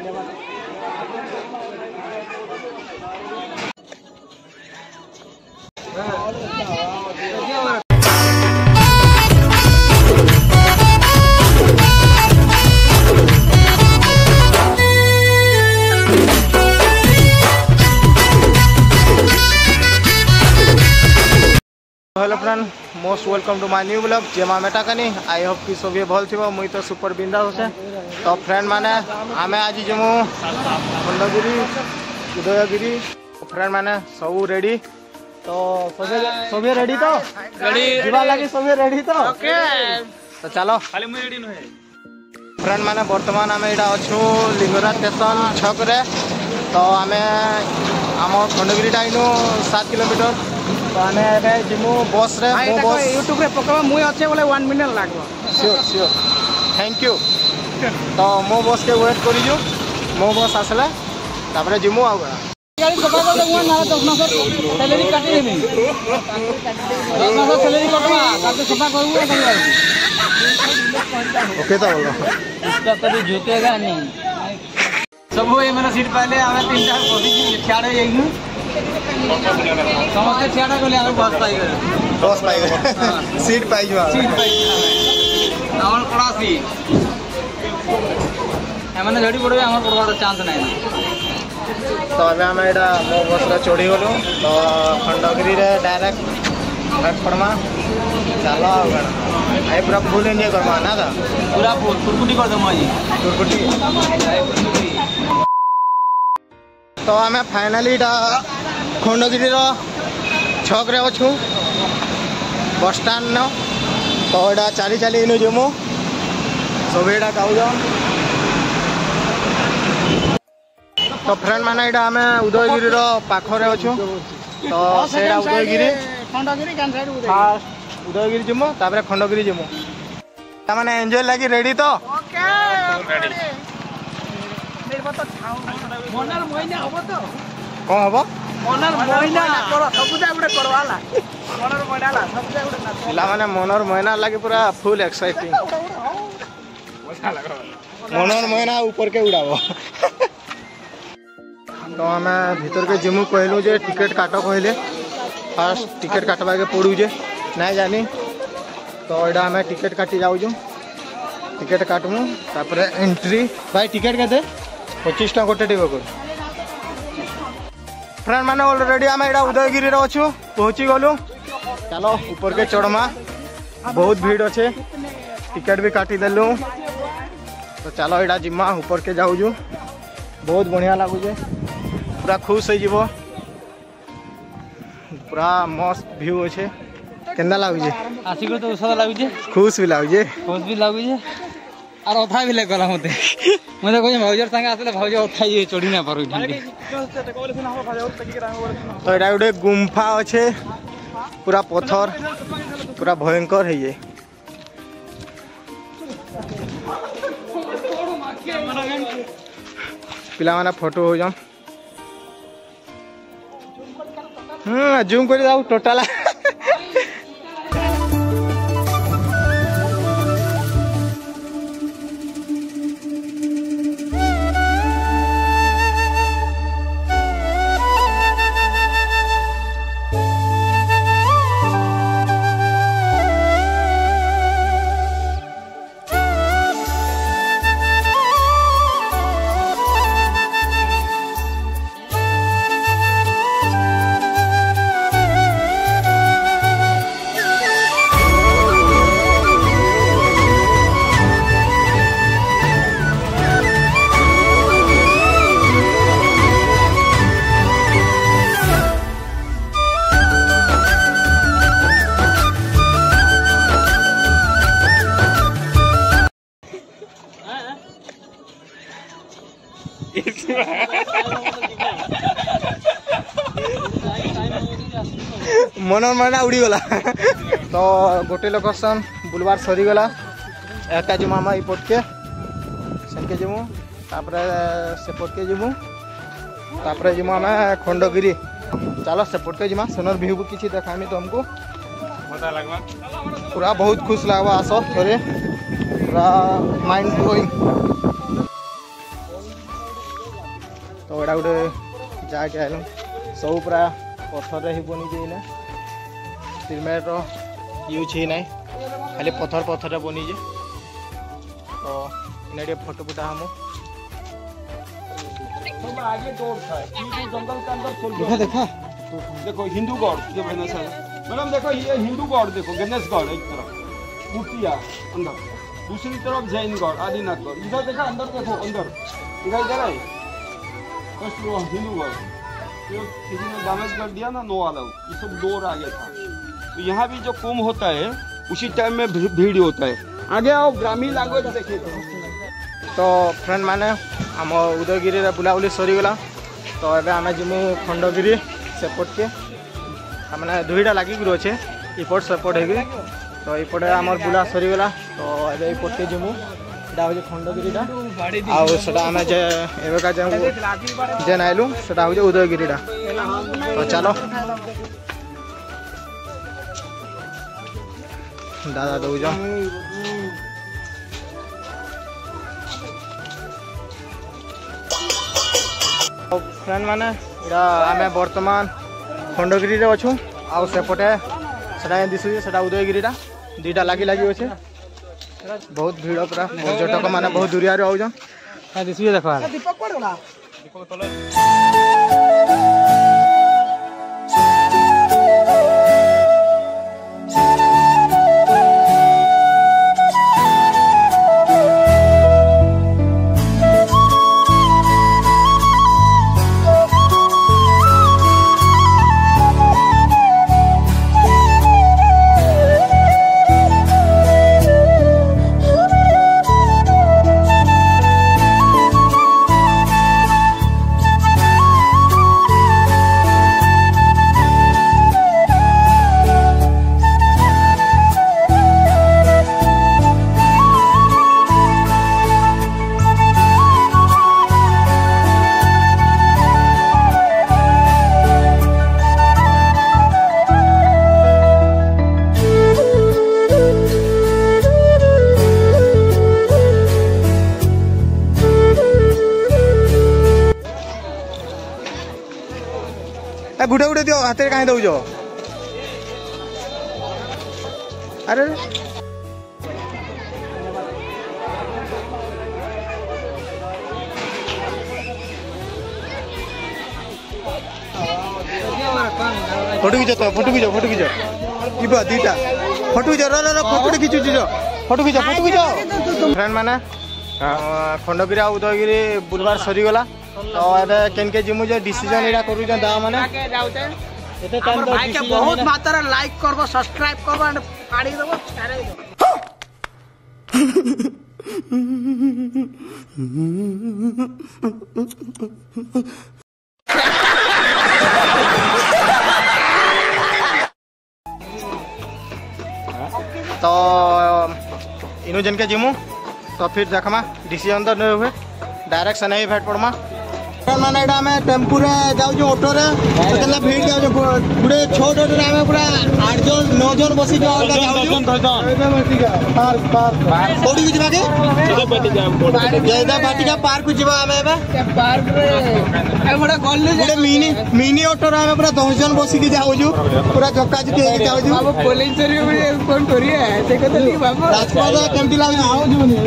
Hello friend, most welcome to my new blog जेमा मेटा कनी। आई होप कि सभी भल थी। मुई तो सुपर बिंदास है। तो फ्रेंड माने आमे आज जमु खंडगिरी उदयगिरी। फ्रेंड माने सब रेडी तो सभी रेडी तो रेडी जीवा लगी सभी रेडी तो ओके। तो चलो खाली मुई रेडी नहे। फ्रेंड माने वर्तमान आमे एडा अछु लिंगराज स्टेशन छक रे। तो आमे आम खंडगिरी टाइनो 7 किलोमीटर। तो आमे जिमु बस रे मो बस यूट्यूब रे पकवा मुई अच्छे बोले 1 मिनट लागबो। Sure sure thank you. तो मो बस के वेट करी जो मो बस आसले तापरे जिमु आ गाड़ी सफा कर दे। मुआ ना 10 सैलरी काटी देबी 10 सैलरी कटवा ताके सफा करबो ना। ओके तो बोलो इसका कभी झुकेगा नहीं। सब ये मेरा सीट पहले हमें 3-4 बॉडी छाड़े जाएगी समझते छाड़ा को ले आवे बस पाई गए सीट पाई जो सीट पाई हमर कोड़ा सीट हमने जड़ी पड़वे हमर पड़वार चांस नहीं। तो अबे हम एडा मो बस रे चढ़ी गलो। तो खंडगिरी रे डायरेक्ट बैक पड़मा चलो आई पूरा फुल एंजॉय करवा ना था पूरा फुल तुरकुटी कर दमा जी तुरकुटी। तो आमे फाइनली खंडगिरी छक रे अच्छु बस स्टाण्ड न। तो यहाँ चली चली इनु जमु सब यहाँ गाँव। तो फ्रेंड माने यहाँ आम उदयगिरी पाखरे अच्छु। तो से उदयगिरी फास्ट उदयगिरी जमु तापर खंडगिरी जमु मैंने एंजॉय लगी रेडी तो कौन हम मैंने मनर महीना लगे पूरा फुल एक्साइटिंग मनर महीना ऊपर के उड़ाब। तो आम भीतर के जिमु कहलु जे टिकेट काट कहले फास्ट टिकेट काटवा के पड़ू जे नहीं जानी। तो यहाँ आम टिकेट काटी जाऊँ टिकेट काटमु तापर एंट्री भाई टिकेट के 25 टका गोटे टिकट कर। फ्रेंड माने ऑलरेडी आम यहाँ उदयगिरी अच्छु पहुँची गलु। चलो ऊपर के चढ़मा बहुत भीड़ अच्छे टिकेट भी काटी देलु। तो चलो यहाँ जिमा ऊपर के जाऊँ बहुत बढ़िया लगुचे पूरा खुश हो पूरा मस्त व्यू अच्छे केना लगुचे आसिक तो ଔଷଧ लगुचे खुश भी लगुचे और अथा भी लगला मते मते कोई भाउजर संगे आसले भाउजर अथा ये चढ़ी ना पारु। तो एटा गोटे गुम्फा अच्छे पूरा पत्थर पूरा भयंकर है ये। पिला माने फोटो हो जाम जूम कर जाऊ टोटल। मनर मना उड़ी गला। तो गोटे लोकेशन बुलवार सरी गला एका जिमु आम इपट के सेनके जिमु तापर सेपट के जिमु तापर जिमु आम खंडगिरी। चलो सेपट के जिमा सोनर व्यू किसी देखामी तुमको मजा लगवा पूरा बहुत खुश लगवा। आस थोड़े पूरा माइंड ब्लोइंग। एटा गोटे जाके आलु सब पूरा पथर ही बनी जाए सिमेंट यूज ही ना खाली पथर पथर बनी जे तो इन्हें फोटो फुटा हम आगे डोर था ये जंगल के अंदर खोल देखा देखो हिंदू गॉड जो बना सर मैडम देखो ये हिंदू गॉड देखो गणेश गॉड एक तरफ मूर्तियां अंदर दूसरी तरफ जैन गॉड आदिनाथ गॉड इधर देखा अंदर देखो अंदर दिखाई दे रहा है फर्स्ट वो हिंदू गॉड जो किसी ने डैमेज कर दिया ना नो अलाउ ये सब डोर आगे था तो यहाँ भी जो कुंभ होता है उसी टाइम में भीड़ होता है आगे आओ ग्रामीण लैंग्वेज देखिए तो फ्रेंड माने आम उदयगिरी बुलाबुली सरीगला तो एबे आमे जिमु खंडगिरी सेपट के मैंने दुईटा लगिक अच्छे इपट सेपट है तो इपटे आमर बुला सरीगला तो एबे इपट के जिमु एटा हो खंडगिरीटा आउ सेटा आमे जे एबेका जे नाइलु सेटा हो उदयगिरीटा तो चलो दादा दौज फ्रेंड माने आमे वर्तमान खंडगिरी रे अच्छू आउ सेपटे से दिशुचे से उदयगिरीटा दुईटा लगी लगी अच्छे बहुत भीड़ पूरा पर्यटक मैंने बहुत दूरिया आउन दिशुचे देख गुटे गुटे दियो हाथ कहीं दौज अरे फोटो खींच तो फोटो खींच दीटा फोटो खींच फोटो खींचुच फोटो खींच फ्रेंड मैंने खंडगिरी आ उदयगिरी बुलवार सरीगला तो एबे केन के जिमु जे डिसीजन एडा करू जन दा माने एते टाइम भाई के बहुत मात्रा लाइक करबो सब्सक्राइब करबो एंड फाड़ी देबो छाड़े तो इनो जन के जिमु तो फिर देखमा डिसीजन तो नहीं हुए डायरेक्ट से नहीं भेट पड़मा माने एटा में टेम्पू रे जाउ ऑटो रे केतना भीड़ जाउ पुरे छोट ऑटो रे में पूरा 8 जन 9 जन बसी जाउ पार्क कोडी जिबा के जयदा बाटिका पार्क जिबा हमें एबे पार्क रे ए बड़ा गल्ले जे मिनी ऑटो रे में पूरा 10 जन बसी के जाउ पूरा जक्का जुके के जाउ बाबू पुलिस रे में कोन करिए से कहते बाबू राजपाल केमती लागु आउ जुनी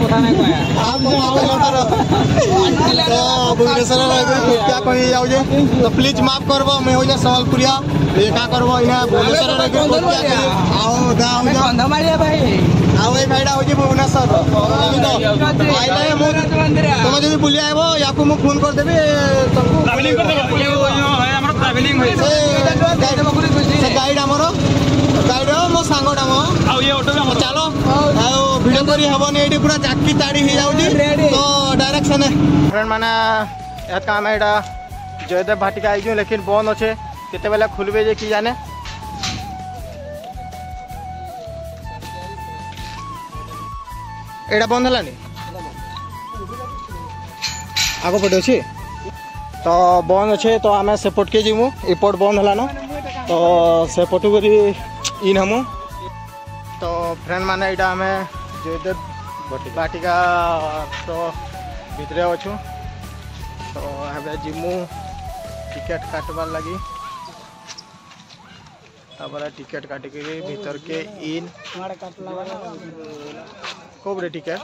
कथा नै कहया आप क्या कही जाऊ तो प्लीज माफ करबो मैं हो जा संबलपुरिया ये का करबो इना भुवनेश्वर रे आओ दाऊ कंधमालिया भाई आओ ए भाईडा हो जे भुवनेश्वर आइले मो तुम जदी बुली आइबो याकू मु फोन कर देबे सबको ट्रैवलिंग कर देबो है हमर ट्रैवलिंग होय गाइड बकुरी खुशी से गाइड हमरो गाइड मो सांगडा मो आ ये ऑटो में चलो आ वीडियो करी हबनी एडी पूरा चाकी ताड़ी ही जाउजी तो डायरेक्शन है फ्रेंड माने ए काम एडा जयदेव भाटिका आई लेकिन बंद अच्छे केते बेला खुलबे जे की जाने एडा बंद हलानी आगो पटे अच्छे तो बंद अच्छे तो आम सेपट के जीमु इपट बंद हलानो तो सेपटू करी इन हमू तो फ्रेंड माने एडा आम जयदेव भाटिका तो भितरे अच्छू तो हमें जिमू टिकेट काटबार लगी तापर टिकेट काटिक भीतर के इन कोबरे टिकेट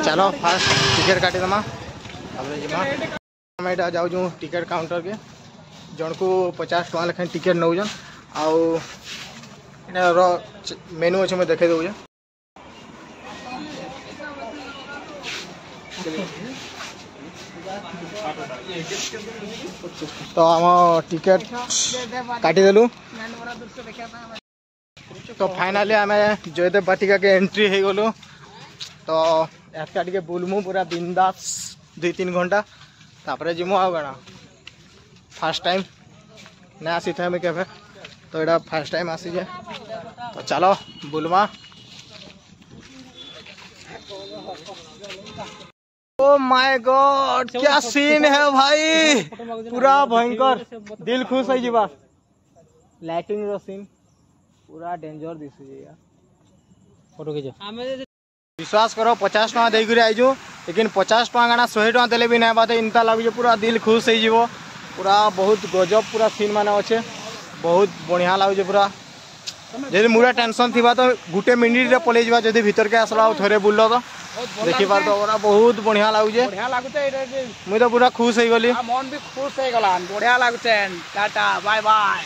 चलो फास्ट टिकेट काटी दमा मैं जाऊँ टिकेट काउंटर के जन को 50 टका लेखा टिकेट नौजन आउ मेनू अच्छे मैं देखे दूँ तो आम टिकेट काटिदेलु तो फाइनाली आम जयदेव बाटिका के एंट्री हो गलु तो एटका टे बुलमु पूरा बिंदास 2-3 घंटा तापर जिमु आ गणा फास्ट टाइम ना आसी था मैं केवे तो एटा फास्ट टाइम आसी जाए तो चलो बुलमा। ओ माय गॉड क्या सीन है भाई पूरा भयंकर दिल खुश है जीवा लाइटिंग रो सीन पूरा डेंजर दिसु यार फोटो खींच विश्वास करो 50 टका देकर आईजु लेकिन 50 टका गाना 100 टका देले भी ना बात इनता लगुचे पूरा दिल खुश हो पूरा बहुत गजब पूरा सीन माने अच्छे बहुत बढ़िया लगुचे पूरा जब मुरा टेंशन थी तो गुटे मिनिट रे पलि जा जब भीतर के आसला थोड़े बुल तो देखी पार तो पूरा बहुत बढ़िया लगुचे मुई तो पूरा खुश हो गली मन भी खुश हो गला बढ़िया लगुचे टाटा बाय बाय।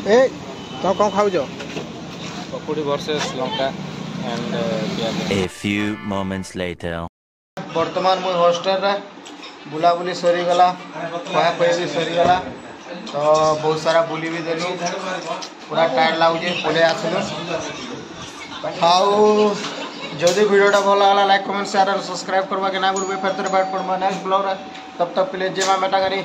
ए तो कौन खाऊ जो पकोड़ी versus Lanka and A few moments later वर्तमान मुझे हॉस्टल रे बुलाबुली सरी गला खोया खोया भी सरी गला तो बहुत सारा बुली भी देलु पूरा टायर्ड लागुचे पले आसलु आउ जदि वीडियोटा भल लगा लाइक कमेंट शेयर और सब्सक्राइब करवा के ना भूलबे फिर बात पड़वा नेक्स्ट ब्लॉग रे तब तक के लिए जय मां मेटाकानी।